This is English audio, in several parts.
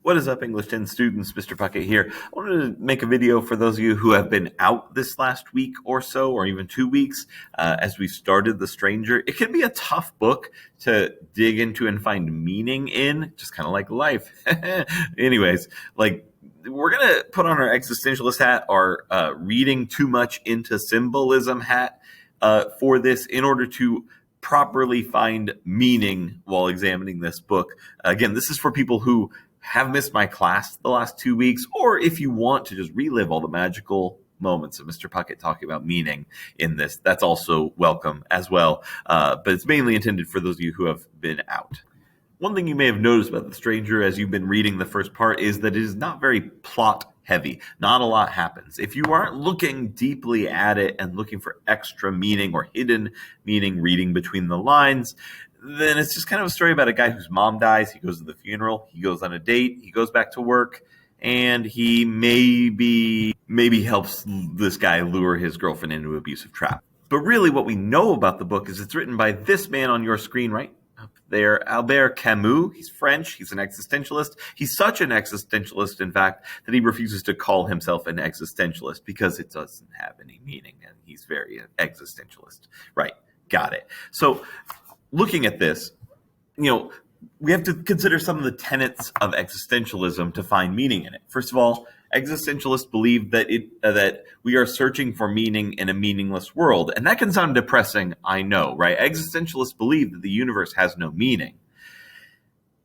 What is up, English 10 students? Mr. Puckett here. I wanted to make a video for those of you who have been out this last week or so, or even 2 weeks, as we started The Stranger. It can be a tough book to dig into and find meaning in, just kind of like life. Anyways, we're going to put on our existentialist hat, our reading too much into symbolism hat for this in order to properly find meaning while examining this book. Again, this is for people who have missed my class the last 2 weeks, or if you want to just relive all the magical moments of Mr. Puckett talking about meaning in this, that's also welcome as well. But it's mainly intended for those of you who have been out. One thing you may have noticed about The Stranger as you've been reading the first part is that it is not very plot heavy. Not a lot happens. If you aren't looking deeply at it and looking for extra meaning or hidden meaning reading between the lines, then it's just kind of a story about a guy whose mom dies. He goes to the funeral, he goes on a date, he goes back to work, and he maybe helps this guy lure his girlfriend into an abusive trap. But really what we know about the book is it's written by this man on your screen right up there, Albert Camus. He's French. He's an existentialist. He's such an existentialist, in fact, that he refuses to call himself an existentialist because it doesn't have any meaning, and he's very existentialist. Right. Got it. So looking at this, we have to consider some of the tenets of existentialism to find meaning in it. First of all, existentialists believe that we are searching for meaning in a meaningless world. And that can sound depressing, I know, right? Existentialists believe that the universe has no meaning.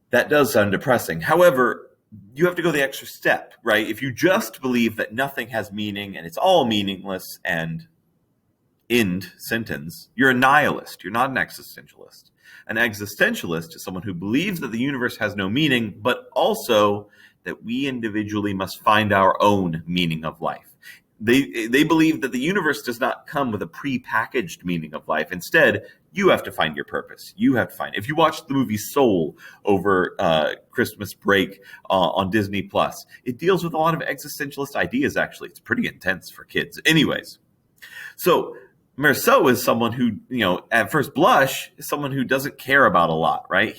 That does sound depressing. However, you have to go the extra step, right? If you just believe that nothing has meaning and it's all meaningless and end sentence, you're a nihilist. You're not an existentialist. An existentialist is someone who believes that the universe has no meaning, but also that we individually must find our own meaning of life. They believe that the universe does not come with a pre-packaged meaning of life. Instead, you have to find your purpose. You have to find it. If you watched the movie Soul over Christmas break on Disney Plus, it deals with a lot of existentialist ideas, actually. It's pretty intense for kids. Anyways, so Meursault is someone who, at first blush, is someone who doesn't care about a lot, right?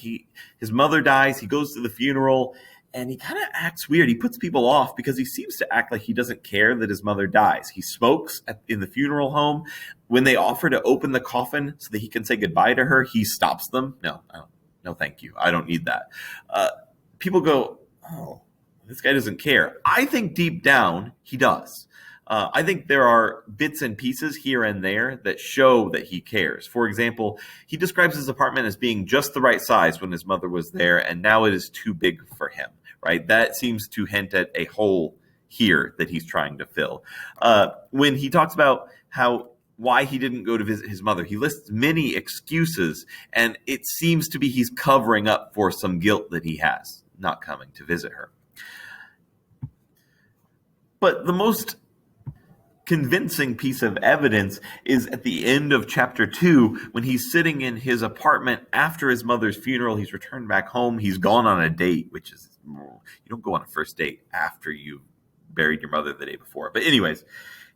His mother dies, he goes to the funeral, and he kind of acts weird. He puts people off because he seems to act like he doesn't care that his mother dies. He smokes in the funeral home. When they offer to open the coffin so that he can say goodbye to her, he stops them. No, thank you. I don't need that. People go, oh, this guy doesn't care. I think deep down, he does. I think there are bits and pieces here and there that show that he cares. For example, he describes his apartment as being just the right size when his mother was there, and now it is too big for him, right? That seems to hint at a hole here that he's trying to fill. When he talks about why he didn't go to visit his mother, he lists many excuses, and it seems to be he's covering up for some guilt that he has not coming to visit her. But the most convincing piece of evidence is at the end of chapter 2 when he's sitting in his apartment after his mother's funeral. He's returned back home. He's gone on a date, which is, you don't go on a first date after you buried your mother the day before. But anyways,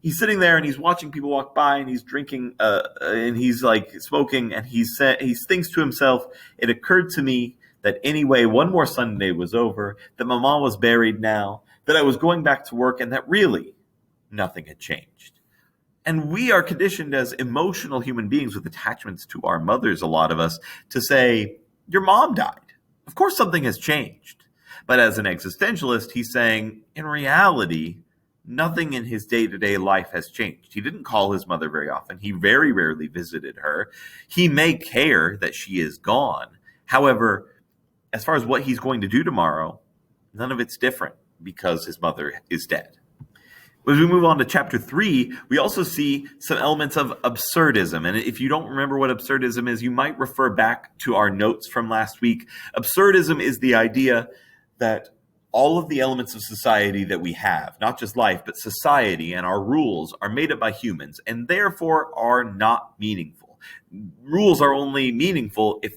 he's sitting there and he's watching people walk by and he's drinking and he's like smoking, and he thinks to himself, it occurred to me that anyway, one more Sunday was over, that Mama was buried now, that I was going back to work, and that really nothing had changed. And we are conditioned as emotional human beings with attachments to our mothers, a lot of us, to say, your mom died. Of course something has changed. But as an existentialist, he's saying, in reality, nothing in his day-to-day life has changed. He didn't call his mother very often. He very rarely visited her. He may care that she is gone. However, as far as what he's going to do tomorrow, none of it's different because his mother is dead. As we move on to chapter 3, we also see some elements of absurdism. And if you don't remember what absurdism is, you might refer back to our notes from last week. Absurdism is the idea that all of the elements of society that we have, not just life, but society and our rules, are made up by humans and therefore are not meaningful. Rules are only meaningful if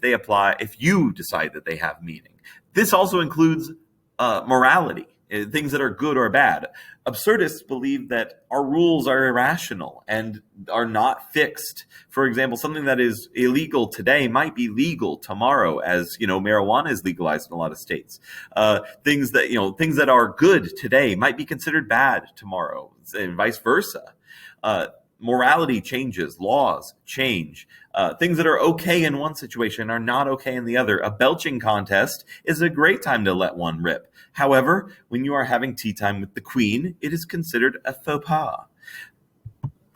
you decide that they have meaning. This also includes morality. things that are good or bad. Absurdists believe that our rules are irrational and are not fixed. For example, something that is illegal today might be legal tomorrow, as marijuana is legalized in a lot of states. Things that are good today might be considered bad tomorrow, and vice versa. Morality changes, laws change. Things that are okay in one situation are not okay in the other. A belching contest is a great time to let one rip. However, when you are having tea time with the queen, it is considered a faux pas.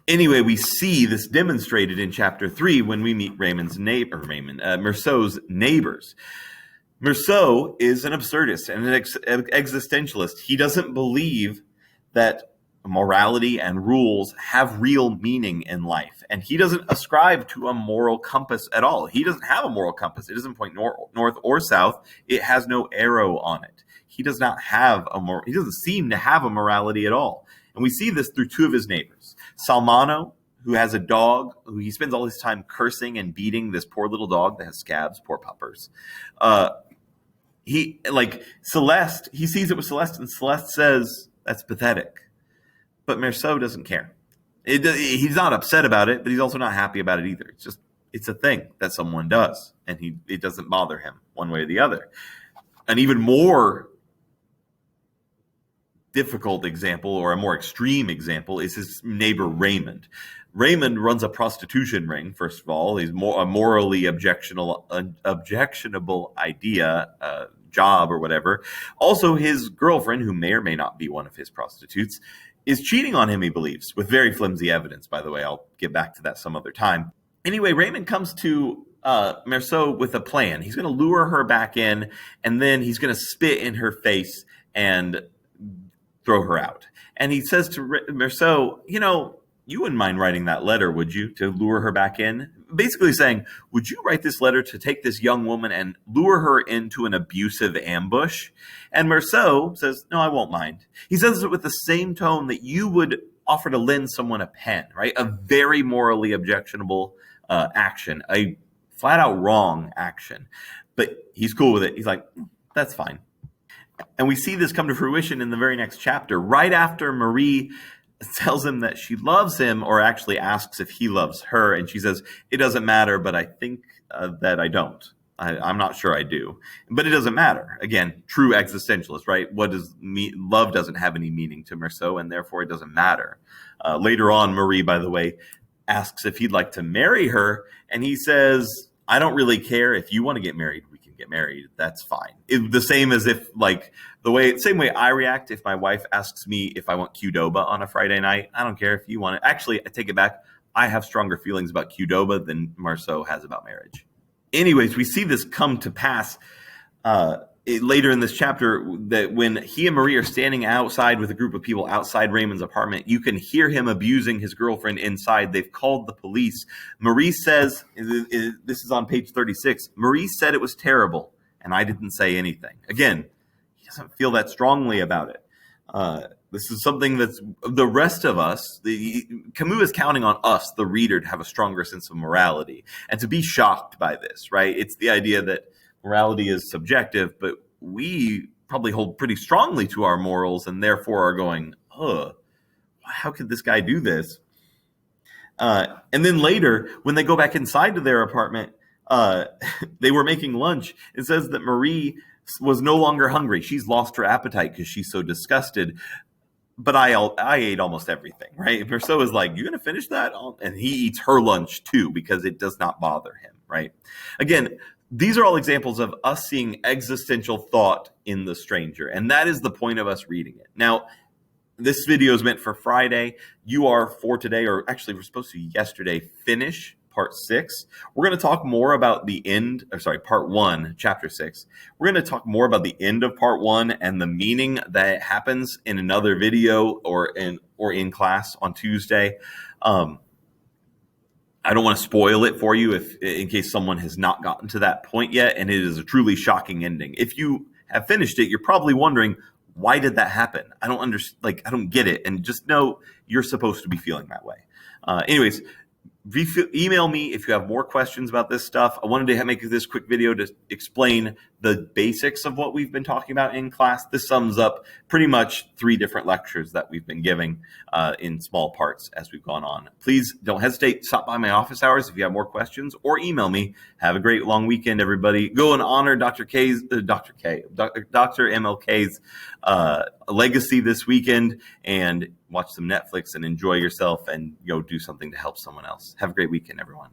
Anyway, we see this demonstrated in chapter 3 when we meet Meursault's neighbors. Meursault is an absurdist and an existentialist. He doesn't believe that morality and rules have real meaning in life, and he doesn't ascribe to a moral compass at all. He doesn't have a moral compass. It doesn't point north or south. It has no arrow on it. He does not have he doesn't seem to have a morality at all. And we see this through two of his neighbors. Salmano, who has a dog, who he spends all his time cursing and beating this poor little dog that has scabs, poor puppers. Celeste, he sees it with Celeste, and Celeste says, "That's pathetic." But Meursault doesn't care. He's not upset about it, but he's also not happy about it either. It's a thing that someone does, and it doesn't bother him one way or the other. An even more difficult example, or a more extreme example, is his neighbor Raymond. Raymond runs a prostitution ring, first of all. He's a morally objectionable idea, job or whatever. Also, his girlfriend, who may or may not be one of his prostitutes, is cheating on him, he believes, with very flimsy evidence, by the way. I'll get back to that some other time. Anyway, Raymond comes to Meursault with a plan. He's going to lure her back in, and then he's going to spit in her face and throw her out. And he says to Meursault, you wouldn't mind writing that letter, would you, to lure her back in? Basically saying, would you write this letter to take this young woman and lure her into an abusive ambush? And Meursault says, no, I won't mind. He says it with the same tone that you would offer to lend someone a pen, right? A very morally objectionable action, a flat out wrong action. But he's cool with it. He's like, that's fine. And we see this come to fruition in the very next chapter, right after Marie tells him that she loves him, or actually asks if he loves her. And she says, it doesn't matter, but I think that I don't. I'm not sure I do. But it doesn't matter. Again, true existentialist, right? Love doesn't have any meaning to Meursault, and therefore it doesn't matter. Later on, Marie, by the way, asks if he'd like to marry her. And he says, I don't really care. If you want to get married, we can get married. That's fine. The same as if, same way I react if my wife asks me if I want Qdoba on a Friday night. I don't care if you want it. Actually, I take it back. I have stronger feelings about Qdoba than Meursault has about marriage. Anyways, we see this come to pass later in this chapter, that when he and Marie are standing outside with a group of people outside Raymond's apartment, you can hear him abusing his girlfriend inside. They've called the police. Marie says, this is on page 36, Marie said it was terrible, and I didn't say anything. Again, he doesn't feel that strongly about it. This is something that's the rest of us, Camus is counting on us, the reader, to have a stronger sense of morality and to be shocked by this, right? It's the idea that morality is subjective, but we probably hold pretty strongly to our morals and therefore are going, how could this guy do this? And then later, when they go back inside to their apartment, they were making lunch. It says that Marie was no longer hungry. She's lost her appetite because she's so disgusted. But I ate almost everything, right? Meursault is like, you going to finish that? And he eats her lunch too because it does not bother him, right? Again, these are all examples of us seeing existential thought in the stranger. And that is the point of us reading it. Now, this video is meant for Friday. You are for today, or actually we're supposed to yesterday finish part 6. We're going to talk more about the end, part 1, chapter 6. We're going to talk more about the end of part 1 and the meaning that happens in another video or in class on Tuesday. I don't want to spoil it for you in case someone has not gotten to that point yet, and it is a truly shocking ending. If you have finished it, you're probably wondering, why did that happen? I don't understand. I don't get it. And just know you're supposed to be feeling that way. Anyways, email me if you have more questions about this stuff. I wanted to make this quick video to explain the basics of what we've been talking about in class, this sums up pretty much 3 different lectures that we've been giving in small parts as we've gone on. Please don't hesitate to stop by my office hours if you have more questions, or email me. Have a great long weekend, everybody. Go and honor Dr. MLK's legacy this weekend, and watch some Netflix and enjoy yourself, and go do something to help someone else. Have a great weekend, everyone.